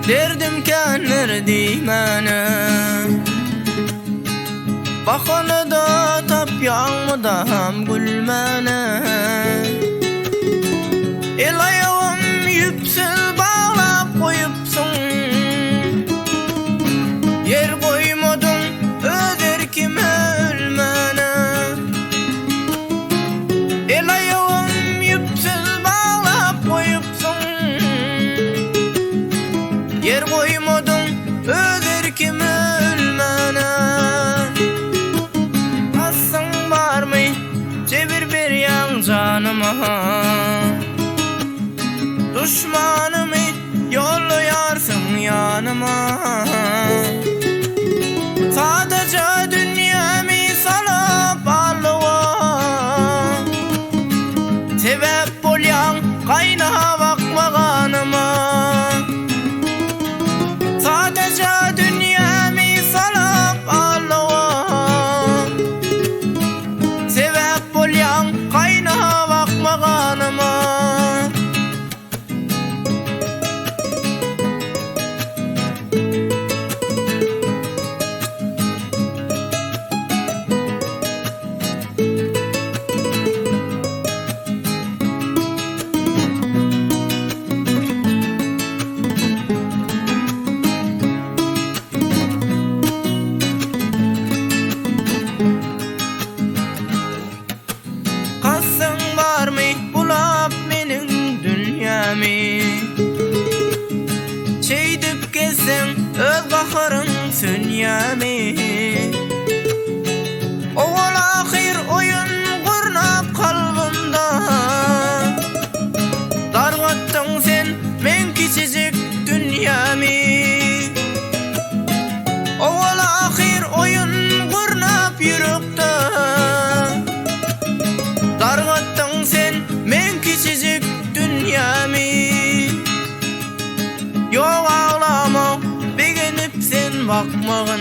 derdim kenler diymene. Bakana da tapyan da ham gülmene. El ayağım yüpsül bağlap koyupsun, yer koymadın öz erkime ölmene. El ayağım yüpsül bağlap koyupsun, yer koymadın öz erkime ölmene. Asın var mı cebir bir yan canıma, düşmanımı yollayarsın yanıma. Sadece dünyamı salıp Allah'a, sebep bolyan kaynağa bakmaganıma. Sadece dünyamı salıp Allah'a, sebep bolyan kaynağa bakmaganıma. Kasın var mı bulap menin dünyamı, çeydip gezsen öz kaharın sünyamı. Oval ahir oyun kurnap kalbimda, dargattın sen men küçücük dünyamı. Oval ahir oyun kurnap yürekte, dargattın sen men küçücük dünyamı. Yok ağlama begenip sen bakmağın,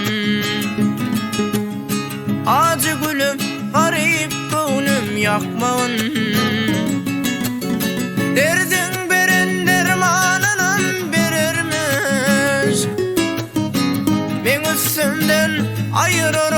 acı gülüm garip gönlüm yakmağın. Derdin beren dermanının verirmiş, men üstümden ayırır